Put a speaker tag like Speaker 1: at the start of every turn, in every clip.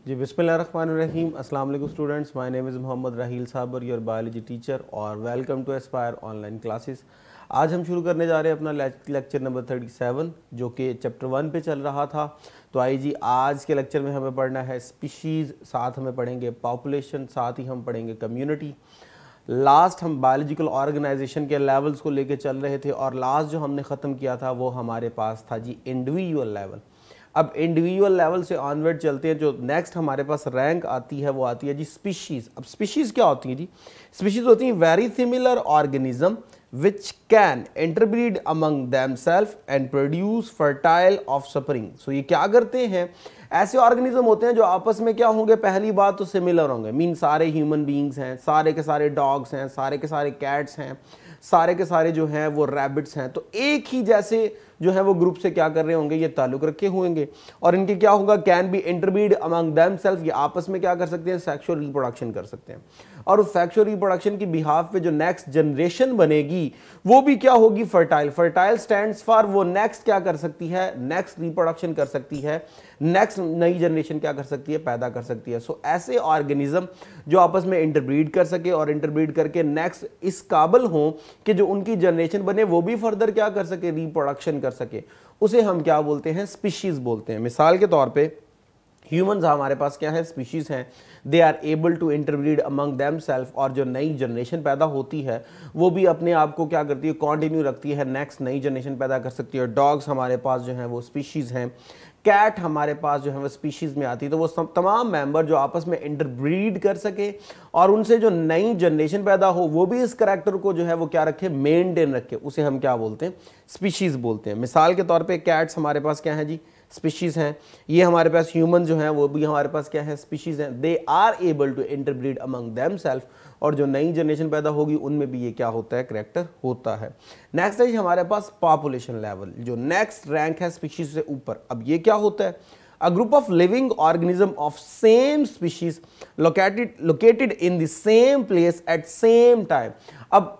Speaker 1: जी बिस्मिल्लाहिर्रहमानिर्रहीम। अस्सलाम वालेकुम students, my name is Mohammad Raheel Sabir, your biology teacher, और welcome to Aspire online classes. आज हम शुरू करने जा रहे हैं अपना लेक्चर नंबर 37 जो कि चैप्टर 1 पे चल रहा था। तो आइए जी, आज के लेक्चर में हमें पढ़ना है स्पीशीज़, साथ हमें पढ़ेंगे पॉपुलेशन, साथ ही हम पढ़ेंगे कम्युनिटी। लास्ट हम बायोलॉजिकल ऑर्गेनाइजेशन के लेवल्स को लेके चल रहे थे और लास्ट जो हमने ख़त्म किया था वो हमारे पास था जी इंडिविजुअल लेवल। अब इंडिविजुअल लेवल से ऑनवर्ड चलते हैं। जो नेक्स्ट हमारे पास रैंक आती है वो आती है जी स्पीशीज़। अब स्पीशीज़ क्या होती है जी? स्पीशीज़ होती हैं very similar organism which can interbreed among themselves and produce fertile offspring. So ये क्या करते हैं? ऐसे ऑर्गेनिज्म होते हैं जो आपस में क्या होंगे, पहली बात तो सिमिलर होंगे, मीन सारे ह्यूमन बींग्स हैं, सारे के सारे डॉग्स हैं, सारे के सारे कैट्स हैं, सारे के सारे जो हैं वो रैबिट्स हैं। तो एक ही जैसे जो है वो ग्रुप से क्या कर रहे होंगे, ये ताल्लुक रखे होंगे और इनके क्या होगा, can be interbreed among themselves, ये आपस में क्या कर सकते हैं, सेक्सुअल रिप्रोडक्शन कर सकते हैं। और उस सेक्सुअल रिप्रोडक्शन की बिहाफ पे जो नेक्स्ट जनरेशन बनेगी वो भी क्या होगी, फर्टाइल। फर्टाइल स्टैंड्स फॉर वो नेक्स्ट क्या कर सकती है, नेक्स्ट रिप्रोडक्शन कर सकती है, नेक्स्ट नई जनरेशन क्या कर सकती है, पैदा कर सकती है। सो ऐसे ऑर्गेनिज्म जो आपस में इंटरब्रीड कर सके और इंटरब्रीड करके नेक्स्ट इस काबिल हो कि जो उनकी जनरेशन बने वो भी फर्दर क्या कर सके, रिप्रोडक्शन कर सके, उसे हम क्या बोलते हैं, स्पीशीज बोलते हैं। मिसाल के तौर पे ह्यूमंस हमारे पास क्या है, स्पीशीज हैं, they are able to interbreed among them self, और जो नई जनरेशन पैदा होती है वो भी अपने आप को क्या करती है, कंटिन्यू रखती है, नेक्स्ट नई जनरेशन पैदा कर सकती है। डॉग्स हमारे पास जो हैं वो स्पीशीज हैं, कैट हमारे पास जो है वो स्पीशीज में आती है। तो वो तमाम मेंबर जो आपस में इंटरब्रीड कर सके और उनसे जो नई जनरेशन पैदा हो वो भी इस करैक्टर को जो है वो क्या रखे, मेंटेन रखे, उसे हम क्या बोलते हैं, स्पीशीज बोलते हैं। मिसाल के तौर पे कैट्स हमारे पास क्या है जी, स्पीशीज हैं। ये हमारे पास ह्यूमन जो हैं वो भी हमारे पास क्या है, स्पीशीज हैं। They are able to interbreed among themselves, और जो नई जनरेशन पैदा होगी उनमें भी ये क्या होता है, करैक्टर होता है। नेक्स्ट है हमारे पास पॉपुलेशन लेवल, जो नेक्स्ट रैंक है स्पीशीज से ऊपर। अब ये क्या होता है, a group of living organism of same species located in the same place at same time. अब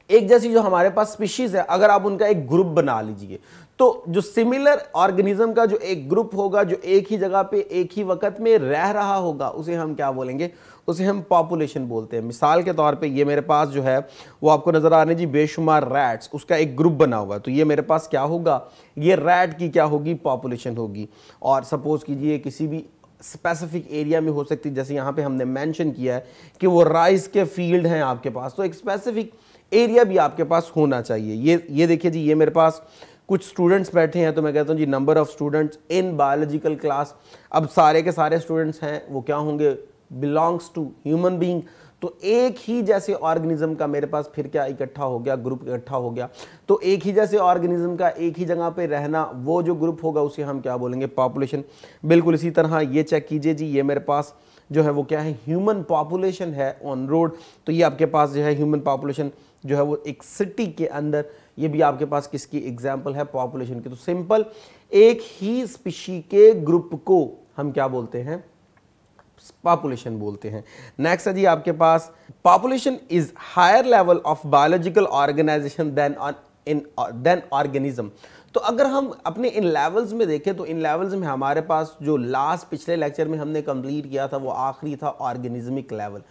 Speaker 1: एक जैसी जो हमारे पास स्पीशीज है, अगर आप उनका एक ग्रुप बना लीजिए तो जो सिमिलर ऑर्गेनिज्म का जो एक ग्रुप होगा जो एक ही जगह पे एक ही वक्त में रह रहा होगा, उसे हम क्या बोलेंगे, उसे हम पॉपुलेशन बोलते हैं। मिसाल के तौर पे ये मेरे पास जो है वो आपको नजर आ रहे हैं जी, बेशुमार रैट्स, उसका एक ग्रुप बना हुआ, तो ये मेरे पास क्या होगा, ये रैट की क्या होगी, पॉपुलेशन होगी। और सपोज कीजिए किसी भी स्पेसिफिक एरिया में हो सकती है, जैसे यहाँ पे हमने मेंशन किया है कि वो राइस के फील्ड हैं आपके पास, तो एक स्पेसिफिक एरिया भी आपके पास होना चाहिए। ये देखिए जी, ये मेरे पास कुछ स्टूडेंट्स बैठे हैं, तो मैं कहता हूँ जी number of students in biological class. अब सारे के सारे स्टूडेंट्स हैं वो क्या होंगे, बिलोंग्स टू ह्यूमन बीइंग। तो एक ही जैसे ऑर्गेनिज्म का मेरे पास फिर क्या इकट्ठा हो गया, ग्रुप इकट्ठा हो गया। तो एक ही जैसे ऑर्गेनिज्म का एक ही जगह पे रहना, वो जो ग्रुप होगा उसे हम क्या बोलेंगे, पॉपुलेशन। बिल्कुल इसी तरह ये चेक कीजिए जी, ये मेरे पास जो है वो क्या है, ह्यूमन पॉपुलेशन है ऑन रोड। तो ये आपके पास जो है ह्यूमन पॉपुलेशन जो है वो एक सिटी के अंदर, ये भी आपके पास किसकी एग्जाम्पल है, पॉपुलेशन की। तो सिंपल एक ही स्पीशी के ग्रुप को हम क्या बोलते हैं, पॉपुलेशन बोलते हैं। नेक्स्ट है जी आपके पास, population is higher level of biological organization than organism. तो अगर हम अपने इन लेवल्स में देखें तो इन लेवल्स में हमारे पास जो लास्ट पिछले लेक्चर में हमने कंप्लीट किया था वो आखिरी था ऑर्गेनिज्मिक लेवल।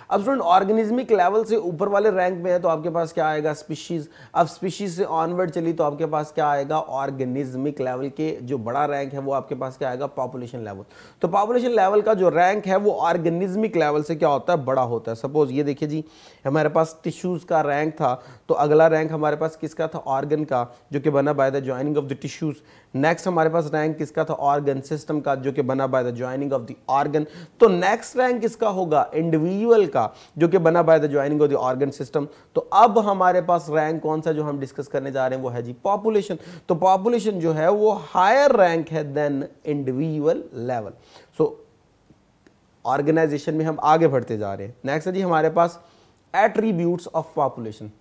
Speaker 1: अब स्टूडेंट ऑर्गेनिज्मिक लेवल से ऊपर वाले रैंक में है तो आपके पास क्या आएगा, स्पीशीज। अब स्पीशीज से ऑनवर्ड चली तो आपके पास क्या आएगा, ऑर्गेनिज्मिक लेवल के जो बड़ा रैंक है वो आपके पास क्या आएगा, पॉपुलेशन लेवल। तो पॉपुलेशन लेवल का जो रैंक है वो ऑर्गेनिज्मिक लेवल से क्या होता है, बड़ा होता है। सपोज ये देखिए जी, हमारे पास टिश्यूज का रैंक था, तो अगला रैंक हमारे पास किसका था, ऑर्गन का, जो कि बना by the joining of the tissues. Next हमारे पास रैंक किसका था, ऑर्गन सिस्टम का, जो कि बना by the joining of the organ. तो नेक्स्ट रैंक किसका होगा, इंडिविजुअल का, जो कि बना by the joining of the organ system. तो अब हमारे पास रैंक कौन सा जो हम डिस्कस करने जा रहे हैं वो है जी पॉपुलेशन। तो पॉपुलेशन जो है वो हायर रैंक है देन इंडिविजुअल लेवल। सो ऑर्गेनाइजेशन में हम आगे बढ़ते जा रहे हैं। नेक्स्ट है जी हमारे पास एट्रीब्यूट्स ऑफ पॉपुलेशन।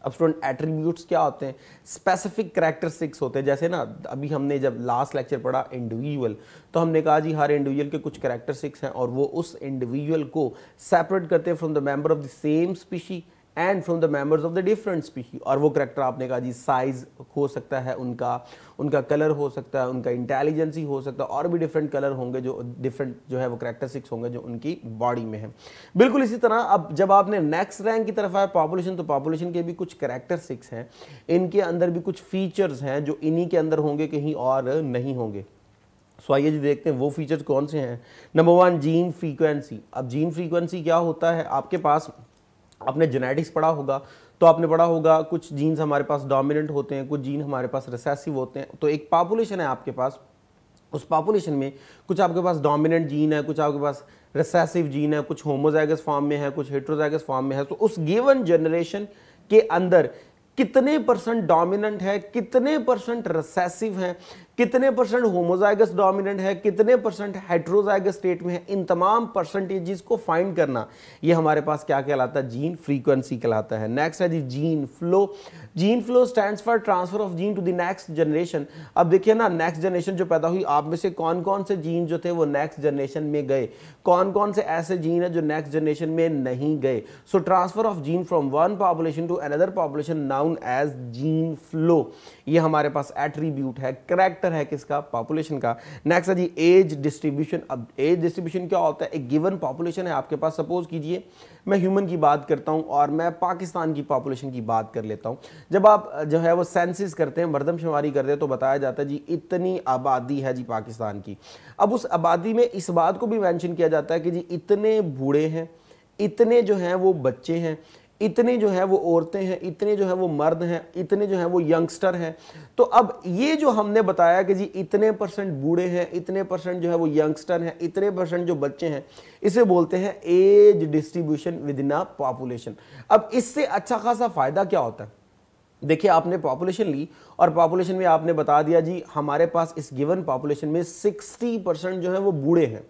Speaker 1: अब स्टूडेंट एट्रीब्यूट्स क्या होते हैं, स्पेसिफिक कैरेक्टरिस्टिक्स होते हैं। जैसे ना अभी हमने जब लास्ट लेक्चर पढ़ा इंडिविजुअल, तो हमने कहा जी हर इंडिविजुअल के कुछ कैरेक्टरिस्टिक्स हैं और वो उस इंडिविजुअल को सेपरेट करते हैं from the member of the same species and from the members of the different species. और वो करेक्टर आपने कहा जी साइज हो सकता है उनका कलर हो सकता है, उनका इंटेलिजेंसी हो सकता है, और भी डिफरेंट कलर होंगे जो डिफरेंट जो है वो करेक्टरिस्टिक्स होंगे जो उनकी बॉडी में है। बिल्कुल इसी तरह अब जब आपने नेक्स्ट रैंक की तरफ आया पॉपुलेशन, तो पॉपुलेशन के भी कुछ करेक्टरिस्टिक्स हैं, इनके अंदर भी कुछ फीचर्स हैं जो इन्हीं के अंदर होंगे, कहीं और नहीं होंगे। सो आइए जी देखते हैं वो फीचर्स कौन से हैं। Number 1 gene frequency. अब जीन फ्रीक्वेंसी क्या होता है, आपके पास आपने जेनेटिक्स पढ़ा होगा तो आपने पढ़ा होगा कुछ जीन्स हमारे पास डोमिनेंट होते हैं, कुछ जीन हमारे पास रिसेसिव होते हैं। तो एक पॉपुलेशन है आपके पास, उस पॉपुलेशन में कुछ आपके पास डोमिनेंट जीन है, कुछ आपके पास रिसेसिव जीन है, कुछ होमोजाइगस फॉर्म में है, कुछ हेट्रोजाइगस फॉर्म में है। तो उस गिवन जनरेशन के अंदर कितने परसेंट डोमिनेंट है, कितने परसेंट रिसेसिव है, कितने परसेंट होमोजाइगस डोमिनेंट है, कितने परसेंट हेट्रोजाइगस स्टेट में है, इन तमाम परसेंटेजेस को फाइंड करना, ये हमारे पास क्या कहलाता है, जीन फ्रीक्वेंसी कहलाता है। नेक्स्ट है जी gene flow. Gene flow stands for transfer of gene to the next generation. अब देखिए ना, नेक्स्ट जनरेशन जो पैदा हुई, आप में से कौन कौन से जीन जो थे वो नेक्स्ट जनरेशन में गए, कौन कौन से ऐसे जीन है जो नेक्स्ट जनरेशन में नहीं गए। So transfer of gene from one population to another population known as gene flow. ये हमारे पास एट्रीब्यूट है, करेक्टर है किसका, पॉपुलेशन का। नेक्स्ट है जी एज डिस्ट्रीब्यूशन। अब एज डिस्ट्रीब्यूशन क्या होता है, एक गिवन पॉपुलेशन है आपके पास, सपोज कीजिए मैं ह्यूमन की बात करता हूं और मैं पाकिस्तान की पॉपुलेशन की बात कर लेता हूं। जब आप जो है वो सेंसिस करते हैं, मर्दमशुमारी करते हैं, तो बताया जाता है जी इतनी आबादी है जी पाकिस्तान की। अब उस आबादी में इस बात को भी मेंशन किया जाता है कि जी इतने बूढ़े हैं, इतने जो हैं वो बच्चे हैं, इतने जो है वो औरतें हैं, इतने जो है वो मर्द हैं, इतने जो है वो यंगस्टर हैं। तो अब ये जो हमने बताया कि जी इतने परसेंट बूढ़े हैं, इतने परसेंट जो है वो यंगस्टर हैं, इतने परसेंट जो बच्चे हैं, इसे बोलते हैं as distribution within a population. अब इससे अच्छा खासा फायदा क्या होता है, देखिए आपने पॉपुलेशन ली और पॉपुलेशन में आपने बता दिया जी हमारे पास इस गिवन पॉपुलेशन में 60% जो है वो बूढ़े हैं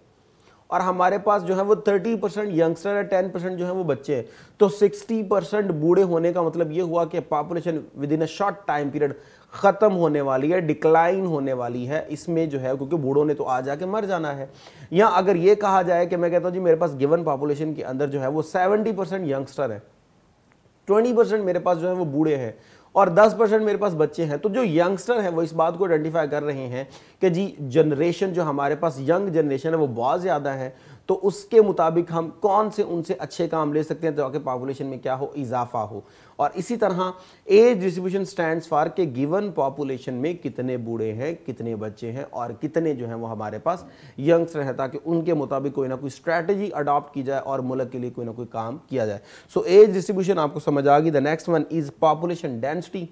Speaker 1: और हमारे पास जो है वो 30% यंगस्टर है, 10% जो है वो बच्चे हैं। तो 60% बूढ़े होने का मतलब ये हुआ कि population with in a short time period खत्म होने वाली है, डिक्लाइन होने वाली है इसमें जो है, क्योंकि बूढ़ों ने तो आ जाके मर जाना है। या अगर ये कहा जाए कि मैं कहता हूँ जी मेरे पास गिवन पॉपुलेशन के अंदर जो है वो 70% यंगस्टर है, 20% मेरे पास जो है वो बूढ़े हैं और 10% मेरे पास बच्चे हैं। तो जो यंगस्टर हैं वो इस बात को आइडेंटिफाई कर रहे हैं कि जी जनरेशन जो हमारे पास यंग जनरेशन है वो बहुत ज़्यादा है, तो उसके मुताबिक हम कौन से उनसे अच्छे काम ले सकते हैं ताकि पॉपुलेशन में क्या हो, इजाफा हो। और इसी तरह एज डिस्ट्रीब्यूशन स्टैंड्स फॉर के गिवन पॉपुलेशन में कितने बूढ़े हैं, कितने बच्चे हैं और कितने जो हैं वो हमारे पास यंगस्टर हैं, ताकि उनके मुताबिक कोई ना कोई स्ट्रैटेजी अडॉप्ट की जाए और मुल्क के लिए कोई ना कोई काम किया जाए। सो एज डिस्ट्रीब्यूशन आपको समझ आ गई। The next one is population density.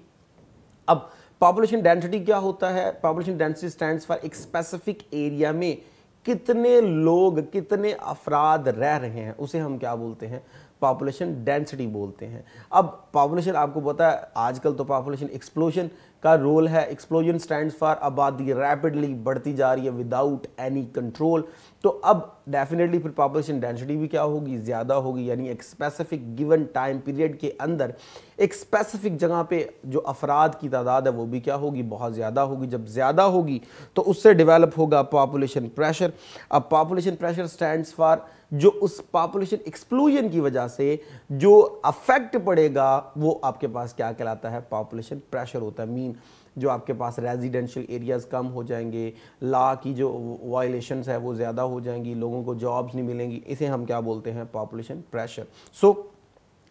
Speaker 1: अब पॉपुलेशन डेंसिटी क्या होता है, पॉपुलेशन डेंसिटी स्टैंड्स फॉर एक स्पेसिफिक एरिया में कितने लोग, कितने अफराद रह रहे हैं, उसे हम क्या बोलते हैं, पॉपुलेशन डेंसिटी बोलते हैं। अब पॉपुलेशन आपको पता है आजकल तो पॉपुलेशन एक्सप्लोजन का रोल है। एक्सप्लोजन स्टैंड्स फॉर आबादी रैपिडली बढ़ती जा रही है विदाउट एनी कंट्रोल। तो अब डेफिनेटली फिर पॉपुलेशन डेंसिटी भी क्या होगी, ज़्यादा होगी। यानी एक स्पेसिफिक गिवन टाइम पीरियड के अंदर एक स्पेसिफिक जगह पे जो अफराद की तादाद है वो भी क्या होगी, बहुत ज़्यादा होगी। जब ज़्यादा होगी तो उससे डेवलप होगा पॉपुलेशन प्रेशर। अब पॉपुलेशन प्रेशर स्टैंड्स फॉर जो उस पॉपुलेशन एक्सप्लोजन की वजह से जो अफेक्ट पड़ेगा वो आपके पास क्या कहलाता है, पॉपुलेशन प्रेशर होता है। मीन जो आपके पास रेजिडेंशियल एरियाज़ कम हो जाएंगे, लॉ की जो वायलेशंस है वो ज़्यादा हो जाएंगी, लोगों को जॉब्स नहीं मिलेंगी, इसे हम क्या बोलते हैं, पॉपुलेशन प्रेशर। सो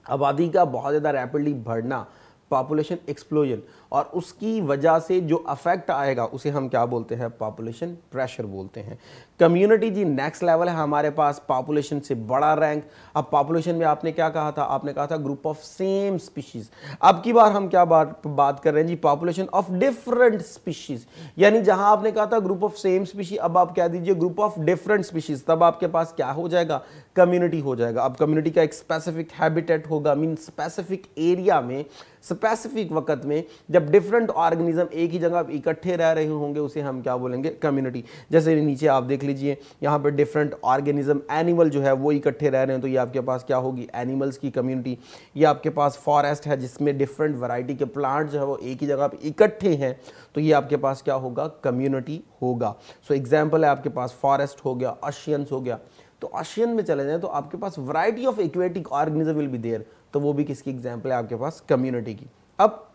Speaker 1: आबादी का बहुत ज़्यादा रैपिडली बढ़ना, पॉपुलेशन एक्सप्लोजन, और उसकी वजह से जो अफेक्ट आएगा उसे हम क्या बोलते हैं, पॉपुलेशन प्रेशर बोलते हैं। कम्युनिटी जी नेक्स्ट लेवल है हमारे पास, पॉपुलेशन से बड़ा रैंक। अब पॉपुलेशन में आपने क्या कहा था, आपने कहा था ग्रुप ऑफ सेम स्पीशीज। अब की बार हम क्या बात कर रहे हैं जी, पॉपुलेशन ऑफ डिफरेंट स्पीशीज। यानी जहां आपने कहा था ग्रुप ऑफ सेम स्पीशीज, अब आप कह दीजिए ग्रुप ऑफ डिफरेंट स्पीशीज, तब आपके पास क्या हो जाएगा, कम्युनिटी हो जाएगा। अब कम्युनिटी का एक स्पेसिफिक हैबिटेट होगा, मीन स्पेसिफिक एरिया में स्पेसिफिक वक्त में जब डिफरेंट ऑर्गेनिज्म एक ही जगह इकट्ठे रह रहे होंगे उसे हम क्या बोलेंगे, कम्युनिटी। जैसे नीचे आप देख लीजिए यहाँ पर डिफरेंट ऑर्गेनिज्म, एनिमल जो है वो इकट्ठे रह रहे हैं, तो ये आपके पास क्या होगी, एनिमल्स की कम्युनिटी। ये आपके पास फॉरेस्ट है जिसमें डिफरेंट वैरायटी के प्लांट जो है वो एक ही जगह पर इकट्ठे हैं, तो ये आपके पास क्या होगा, कम्युनिटी होगा। सो एग्जाम्पल है आपके पास फॉरेस्ट हो गया, ओशियंस हो गया। तो ओशियन में चले जाएं तो आपके पास variety of aquatic organism will be there, तो वो भी किसकी एग्जाम्पल है, आपके पास कम्युनिटी की। अब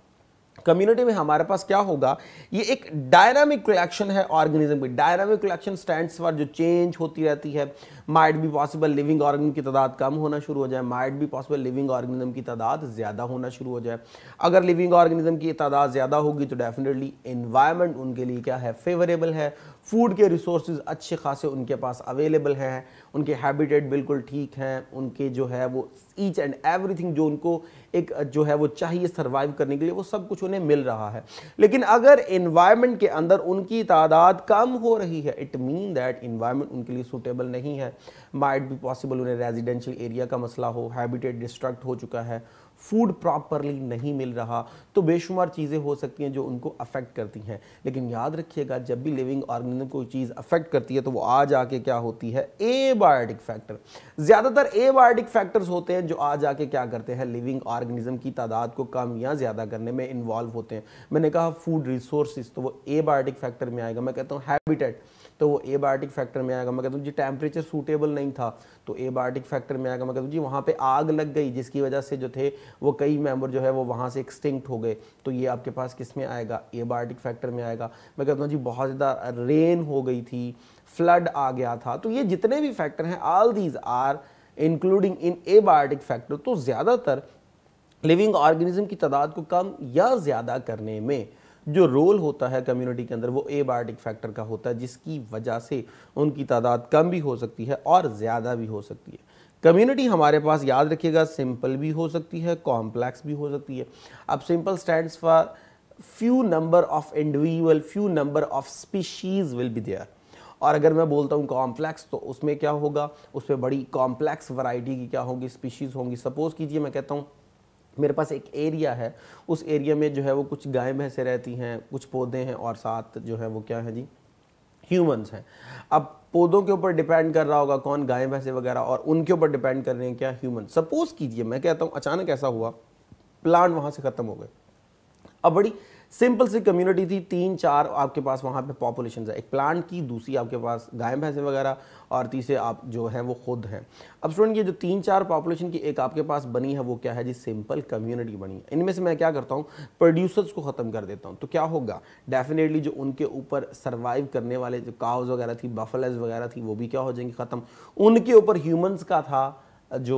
Speaker 1: कम्युनिटी में हमारे पास क्या होगा, ये एक डायनामिक कलेक्शन है ऑर्गेनिज्म की। डायनामिक कलेक्शन स्टैंड्स फॉर जो चेंज होती रहती है। Might be possible living organism की तादाद कम होना शुरू हो जाए, might be possible living organism की तादाद ज़्यादा होना शुरू हो जाए। अगर लिविंग ऑर्गेनिज्म की तादाद ज़्यादा होगी तो डेफिनेटली एनवायरनमेंट उनके लिए क्या है, फेवरेबल है। फूड के रिसोर्सेज अच्छे खासे उनके पास अवेलेबल हैं, उनके हैबिटेट बिल्कुल ठीक हैं, उनके जो है वो ईच एंड एवरीथिंग जो उनको एक जो है वो चाहिए सर्वाइव करने के लिए, वो सब कुछ उन्हें मिल रहा है। लेकिन अगर एनवायरनमेंट के अंदर उनकी तादाद कम हो रही है, इट मीन दैट एनवायरनमेंट उनके लिए सूटेबल नहीं है। माइट बी पॉसिबल उन्हें रेजिडेंशियल एरिया का मसला हो, हैबिटेट डिस्ट्रक्ट हो चुका है, फूड प्रॉपरली नहीं मिल रहा, तो बेशुमार चीज़ें हो सकती हैं जो उनको अफेक्ट करती हैं। लेकिन याद रखिएगा, जब भी लिविंग ऑर्गेनिज्म कोई चीज़ अफेक्ट करती है तो वो आ जाके क्या होती है, एबायोटिक फैक्टर। ज़्यादातर एबायोटिक फैक्टर्स होते हैं जो आ जाके क्या करते हैं, लिविंग ऑर्गेनिज्म की तादाद को कम या ज़्यादा करने में इन्वॉल्व होते हैं। मैंने कहा फूड रिसोर्सेज, तो वो एबायोटिक फैक्टर में आएगा। मैं कहता हूँ हैबिटेट, तो वो एबायोटिक फैक्टर में आएगा। मैं कहता हूँ जी टेम्परेचर सूटेबल नहीं था, तो एबायोटिक फैक्टर में आएगा। मैं कहता हूँ जी वहाँ पे आग लग गई जिसकी वजह से जो थे वो कई मेंबर जो है वो वहाँ से एक्सटिंक्ट हो गए, तो ये आपके पास किस में आएगा, एबायोटिक फैक्टर में आएगा। मैं कहता हूँ जी बहुत ज़्यादा रेन हो गई थी, फ्लड आ गया था, तो ये जितने भी फैक्टर हैं all these are including in abiotic factor. तो ज़्यादातर लिविंग ऑर्गेनिज्म की तादाद को कम या ज़्यादा करने में जो रोल होता है कम्युनिटी के अंदर, वो एबायोटिक फैक्टर का होता है, जिसकी वजह से उनकी तादाद कम भी हो सकती है और ज़्यादा भी हो सकती है। कम्युनिटी हमारे पास याद रखिएगा सिंपल भी हो सकती है, कॉम्प्लेक्स भी हो सकती है। अब simple stands for few number of individual, few number of species will be there. और अगर मैं बोलता हूँ कॉम्प्लेक्स, तो उसमें क्या होगा, उसमें बड़ी कॉम्प्लेक्स वैरायटी की क्या होगी, स्पीशीज़ होंगी। सपोज़ कीजिए मैं कहता हूँ मेरे पास एक एरिया है, उस एरिया में जो है वो कुछ गाय भैंसें रहती हैं, कुछ पौधे हैं और साथ जो है वो क्या है जी, ह्यूमंस हैं। अब पौधों के ऊपर डिपेंड कर रहा होगा कौन, गाय भैंसे वगैरह, और उनके ऊपर डिपेंड कर रहे हैं क्या, ह्यूमन। सपोज कीजिए मैं कहता हूँ अचानक ऐसा हुआ, प्लांट वहाँ से ख़त्म हो गए। अब बड़ी सिंपल सी कम्युनिटी थी, 3-4 आपके पास वहाँ पे पॉपुलेशन है, एक प्लांट की, दूसरी आपके पास गाय भैंसे वगैरह, और तीसरे आप जो हैं वो खुद हैं। अब स्टूडेंट ये जो 3-4 पॉपुलेशन की एक आपके पास बनी है, वो क्या है जी, सिंपल कम्युनिटी बनी है। इनमें से मैं क्या करता हूँ, प्रोड्यूसर्स को ख़त्म कर देता हूँ, तो क्या होगा, डेफिनेटली जो उनके ऊपर सर्वाइव करने वाले जो काउज वगैरह थी, बफेलोज वगैरह थी, वो भी क्या हो जाएंगी, ख़त्म। उनके ऊपर ह्यूमंस का था जो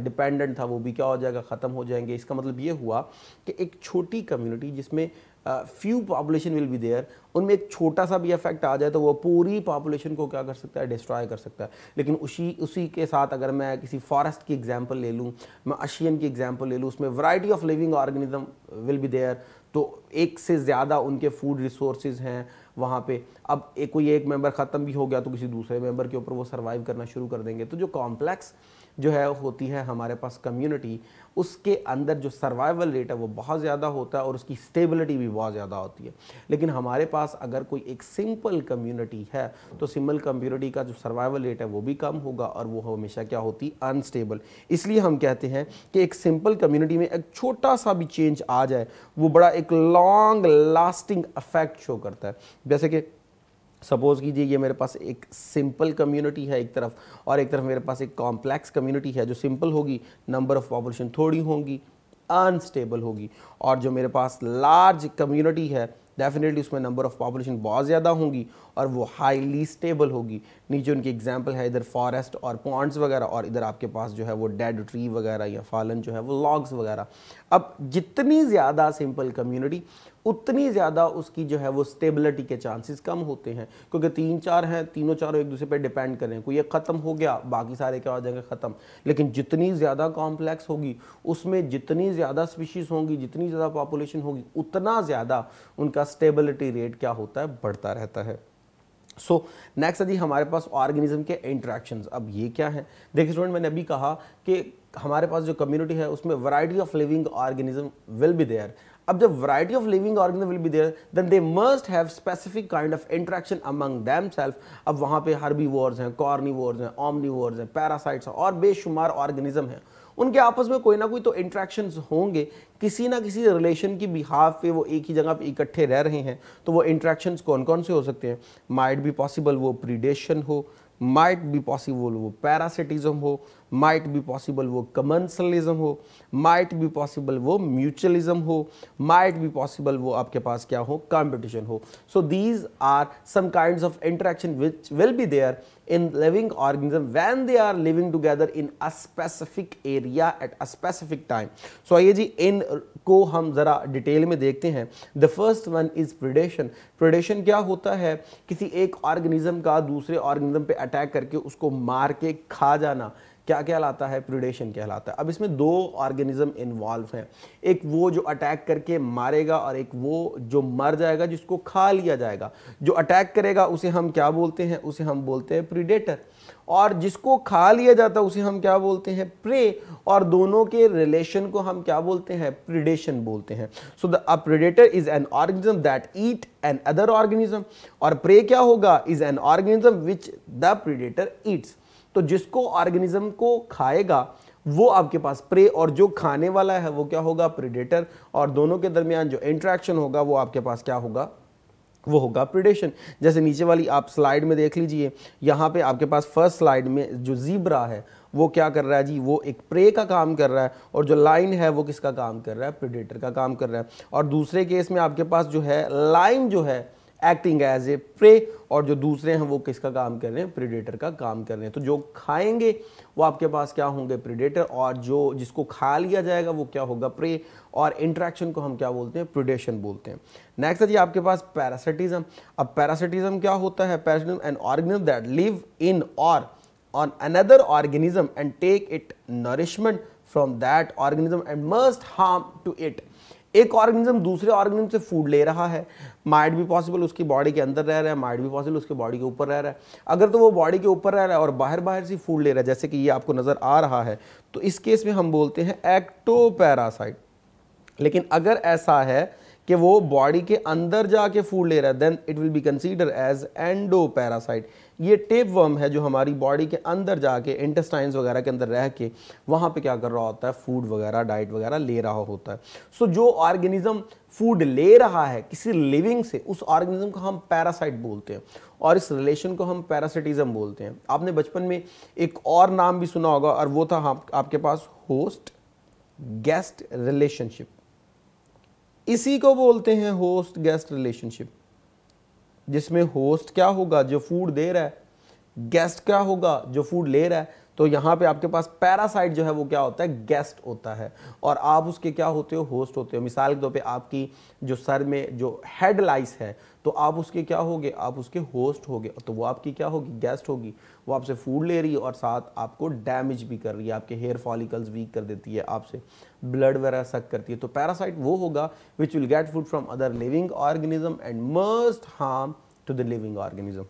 Speaker 1: डिपेंडेंट था, वो भी क्या हो जाएगा, ख़त्म हो जाएंगे। इसका मतलब ये हुआ कि एक छोटी कम्युनिटी जिसमें few population will be there, उनमें एक छोटा सा भी इफेक्ट आ जाए तो वो पूरी पॉपुलेशन को क्या कर सकता है, डिस्ट्रॉय कर सकता है। लेकिन उसी के साथ अगर मैं किसी फॉरेस्ट की एग्जांपल ले लूँ, मैं ओशियन की एग्जांपल ले लूँ, उसमें variety of living organism will be there, तो एक से ज़्यादा उनके फूड रिसोर्सेज हैं वहाँ पे। अब कोई एक मेंबर ख़त्म भी हो गया तो किसी दूसरे मेंबर के ऊपर वो सर्वाइव करना शुरू कर देंगे। तो जो कॉम्प्लेक्स जो है होती है हमारे पास कम्युनिटी, उसके अंदर जो सर्वाइवल रेट है वो बहुत ज़्यादा होता है और उसकी स्टेबिलिटी भी बहुत ज़्यादा होती है। लेकिन हमारे पास अगर कोई एक सिंपल कम्युनिटी है तो सिंपल कम्युनिटी का जो सर्वाइवल रेट है वो भी कम होगा और वो हमेशा क्या होती, अनस्टेबल। इसलिए हम कहते हैं कि एक सिंपल कम्युनिटी में एक छोटा सा भी चेंज आ जाए वो बड़ा एक लॉन्ग लास्टिंग इफेक्ट शो करता है। जैसे कि सपोज कीजिए ये मेरे पास एक सिंपल कम्युनिटी है एक तरफ, और एक तरफ मेरे पास एक कॉम्प्लेक्स कम्युनिटी है। जो सिंपल होगी, नंबर ऑफ पॉपुलेशन थोड़ी होगी, अनस्टेबल होगी, और जो मेरे पास लार्ज कम्युनिटी है डेफिनेटली उसमें नंबर ऑफ पॉपुलेशन बहुत ज़्यादा होंगी और वो हाईली स्टेबल होगी। नीचे उनकी एग्जांपल है इधर फॉरेस्ट और पॉन्ड्स वगैरह, और इधर आपके पास जो है वो डेड ट्री वगैरह या फॉलन जो है वो लॉग्स वगैरह। अब जितनी ज़्यादा सिंपल कम्युनिटी उतनी ज़्यादा उसकी जो है वो स्टेबिलिटी के चांसेस कम होते हैं, क्योंकि 3-4 हैं, तीनों चारों एक दूसरे पर डिपेंड कर रहे हैं। कोई एक ख़त्म हो गया बाकी सारे क्या हो जाएंगे, ख़त्म। लेकिन जितनी ज़्यादा कॉम्प्लेक्स होगी उसमें जितनी ज़्यादा स्पीशीज़ होंगी, जितनी ज़्यादा पॉपुलेशन होगी, उतना ज़्यादा उनका स्टेबिलिटी रेट क्या होता है, बढ़ता रहता है। सो नेक्स्ट जी हमारे पास ऑर्गेनिज्म के इंटरेक्शंस। अब ये क्या है, देखिए स्टूडेंट मैंने अभी कहा कि हमारे पास जो कम्युनिटी है उसमें variety of living organism will be there. अब जब variety of living organism will be there then they must have specific kind of interaction among themselves. अब वहाँ पे हर्बीवोर्स हैं, कॉर्निवोर्स हैं, ओमनिवोर्स हैं, पैरासाइट्स हैं और बेशुमार ऑर्गेनिज्म हैं। उनके आपस में कोई ना कोई तो इंटरेक्शंस होंगे, किसी ना किसी रिलेशन की बिहाफ पे वो एक ही जगह पे इकट्ठे रह रहे हैं। तो वो इंटरेक्शंस कौन कौन से हो सकते हैं, माइट बी पॉसिबल वो प्रीडेशन हो, माइट बी पॉसिबल वो पैरासिटिज्म हो, माइट बी पॉसिबल वो कमेंसलिज्म हो, माइट बी पॉसिबल वो म्यूचुअलिज्म हो, माइट बी पॉसिबल वो आपके पास क्या हो, कंपटीशन हो. So these are some kinds of interaction which will be there in living organism when they are living together in a specific area at a specific time. So आइए जी इन को हम ज़रा डिटेल में देखते हैं. The first one is predation. Predation क्या होता है? किसी एक ऑर्गेनिज्म का दूसरे ऑर्गेनिज्म पे अटैक करके उसको मार के खा जाना क्या कहलाता है? प्रीडेशन कहलाता है. अब इसमें दो ऑर्गेनिज्म इन्वॉल्व हैं, एक वो जो अटैक करके मारेगा और एक वो जो मर जाएगा जिसको खा लिया जाएगा. जो अटैक करेगा उसे हम क्या बोलते हैं? उसे हम बोलते हैं प्रीडेटर, और जिसको खा लिया जाता है उसे हम क्या बोलते हैं? प्रे. और दोनों के रिलेशन को हम क्या बोलते हैं? प्रीडेशन बोलते हैं. So the predator is an organism that eat an other organism, और प्रे क्या होगा? Is an organism which the predator Yeats. तो जिसको ऑर्गेनिज्म को खाएगा वो आपके पास प्रे, और जो खाने वाला है वो क्या होगा? प्रीडेटर. और दोनों के दरमियान जो इंटरेक्शन होगा वो आपके पास क्या होगा? वो होगा प्रीडेशन. जैसे नीचे वाली आप स्लाइड में देख लीजिए, यहाँ पे आपके पास फर्स्ट स्लाइड में जो ज़ीब्रा है वो क्या कर रहा है जी? वो एक प्रे का काम कर रहा है, और जो लाइन है वो किसका काम कर रहा है? प्रीडेटर का काम कर रहा है. और दूसरे केस में आपके पास जो है लाइन जो है एक्टिंग एज ए प्रे, और जो दूसरे हैं वो किसका काम कर रहे हैं? प्रीडेटर का काम कर रहे हैं. तो जो खाएंगे वो आपके पास क्या होंगे? प्रीडेटर, और जो जिसको खा लिया जाएगा वो क्या होगा? प्रे. और इंटरेक्शन को हम क्या बोलते हैं? प्रीडेशन बोलते हैं. नेक्स्ट है जी आपके पास पैरासिटिज्म. अब पैरासिटिज्म क्या होता है? Parasitism an organism that live in और on another organism and take it nourishment from that organism and must harm to it. एक ऑर्गेनिज्म दूसरे ऑर्गेनिज्म से फूड ले रहा है, माइट भी पॉसिबल उसकी बॉडी के अंदर रह रहा है, माइट भी पॉसिबल उसके बॉडी के ऊपर रह रहा है. अगर तो वो बॉडी के ऊपर रह रहा है और बाहर से फूड ले रहा है, जैसे कि ये आपको नजर आ रहा है, तो इस केस में हम बोलते हैं एक्टोपैरासाइट. लेकिन अगर ऐसा है कि वो बॉडी के अंदर जाके फूड ले रहा है, then it will be consider as endoparasite. ये टेप वर्म है जो हमारी बॉडी के अंदर जाके इंटेस्टाइन्स वगैरह के अंदर रह के वहाँ पे क्या कर रहा होता है? फूड वगैरह, डाइट वगैरह ले रहा होता है. सो जो ऑर्गेनिज्म फूड ले रहा है किसी लिविंग से, उस ऑर्गेनिज्म को हम पैरासाइट बोलते हैं, और इस रिलेशन को हम पैरासिटिज्म बोलते हैं. आपने बचपन में एक और नाम भी सुना होगा, और वो था आपके पास होस्ट गेस्ट रिलेशनशिप. इसी को बोलते हैं होस्ट गेस्ट रिलेशनशिप, जिसमें होस्ट क्या होगा? जो फूड दे रहा है. गेस्ट क्या होगा? जो फूड ले रहा है. तो यहाँ पे आपके पास पैरासाइट जो है वो क्या होता है? गेस्ट होता है, और आप उसके क्या होते हो? होस्ट होते हो. मिसाल के तौर पे आपकी जो सर में जो हेड लाइस है, तो आप उसके क्या होगे? आप उसके होस्ट होगे. तो वो आपकी क्या होगी? गेस्ट होगी. वो आपसे फूड ले रही है और साथ आपको डैमेज भी कर रही है, आपके हेयर फॉलिकल्स वीक कर देती है, आपसे ब्लड वगैरह सक करती है. तो पैरासाइट वो होगा which will get food from other living organism and must harm to the living organism.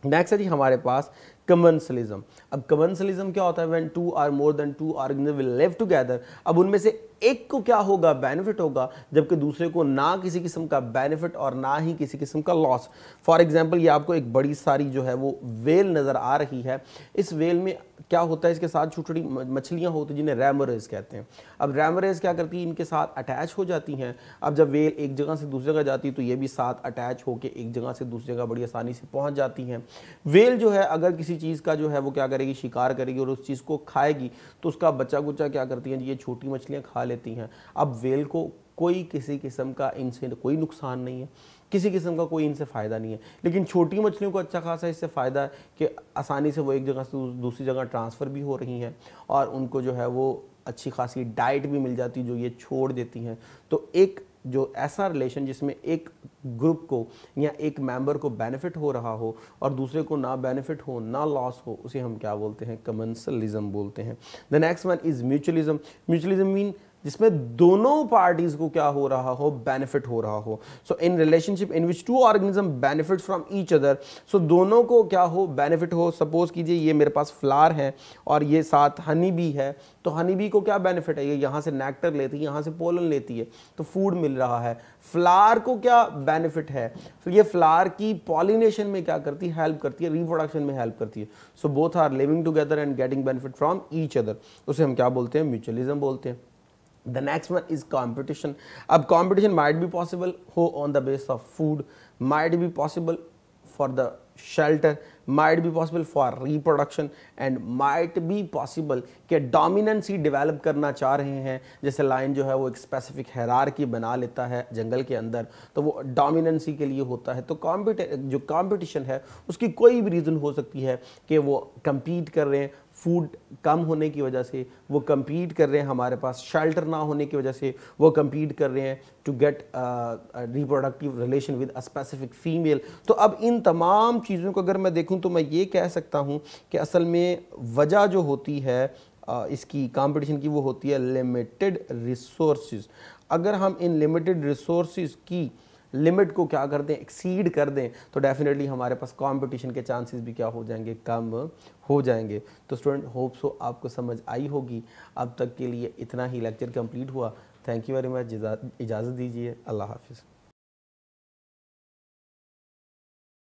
Speaker 1: Next है जी हमारे पास कमेंसलिज्म. अब कमेंसलिज्म क्या होता है? When two are more than two organism will live together. अब उनमें से एक को क्या होगा? बेनिफिट होगा, जबकि दूसरे को ना किसी किस्म का बेनिफिट और ना ही किसी किस्म का लॉस. फॉर एग्जांपल ये आपको एक बड़ी सारी जो है वो वेल नज़र आ रही है. इस वेल में क्या होता है? इसके साथ छोटी छोटी मछलियाँ होती हैं जिन्हें रैमरेज कहते हैं. अब रैमरेज क्या करती है? इनके साथ अटैच हो जाती हैं. अब जब वेल एक जगह से दूसरी जगह जाती है तो ये भी साथ अटैच होकर एक जगह से दूसरी जगह बड़ी आसानी से पहुँच जाती हैं. वेल जो है अगर किसी चीज़ का जो है वो क्या करेगी? शिकार करेगी और उस चीज़ को खाएगी, तो उसका बच्चा कुच्चा क्या करती हैं? ये छोटी मछलियाँ खा लेती हैं. अब वेल को कोई किसी किस्म का इनसे कोई नुकसान नहीं है, किसी किस्म का कोई इनसे फ़ायदा नहीं है. लेकिन छोटी मछलियों को अच्छा खासा इससे फ़ायदा है कि आसानी से वो एक जगह से दूसरी जगह ट्रांसफ़र भी हो रही हैं, और उनको जो है वो अच्छी खासी डाइट भी मिल जाती है जो ये छोड़ देती हैं. तो एक जो ऐसा रिलेशन जिसमें एक ग्रुप को या एक मेंबर को बेनिफिट हो रहा हो और दूसरे को ना बेनिफिट हो, ना लॉस हो, उसे हम क्या बोलते हैं? कमेंसलिज्म बोलते हैं. The next one is mutualism. Mutualism mean जिसमें दोनों पार्टीज को क्या हो रहा हो? बेनिफिट हो रहा हो. So in relationship in which two organism benefit from each other. So दोनों को क्या हो? बेनिफिट हो. सपोज कीजिए ये मेरे पास फ्लावर है और ये साथ हनी बी है, तो हनी बी को क्या बेनिफिट है? ये यहाँ से नेक्टर लेती है, यहाँ से पोलन लेती है, तो फूड मिल रहा है. फ्लावर को क्या बेनिफिट है? तो ये फ्लावर की पॉलिनेशन में क्या करती है? हेल्प करती है, रिप्रोडक्शन में हेल्प करती है. So both are living together and getting benefit from each other. उसे हम क्या बोलते हैं? म्यूचुअलिज्म बोलते हैं. The next one is competition. अब competition might be possible हो on the basis of food, might be possible for the shelter, might be possible for reproduction and might be possible कि डोमिनेंसी डेवलप करना चाह रहे हैं। जैसे lion जो है वो एक स्पेसिफिक हायरार्की बना लेता है जंगल के अंदर, तो वो डोमिनेंसी के लिए होता है। तो जो कंपटीशन है उसकी कोई भी रीज़न हो सकती है कि वो compete कर रहे हैं फूड कम होने की वजह से, वो compete कर रहे हैं हमारे पास शेल्टर ना होने की वजह से, वो compete कर रहे हैं to get reproductive relation with a specific female. तो अब इन तमाम चीज़ों को अगर मैं देखूं तो मैं ये कह सकता हूं कि असल में वजह जो होती है इसकी कंपटीशन की वो होती है लिमिटेड रिसोर्सेज। अगर हम इन लिमिटेड रिसोर्सेज की लिमिट को क्या कर दें, एक्सीड कर दें, तो डेफिनेटली हमारे पास कंपटीशन के चांसेस भी क्या हो जाएंगे, कम हो जाएंगे। तो स्टूडेंट होप सो आपको समझ आई होगी। अब तक के लिए इतना ही लेक्चर कंप्लीट हुआ। Thank you very much. इजाज़त दीजिए। अल्लाह हाफिज़।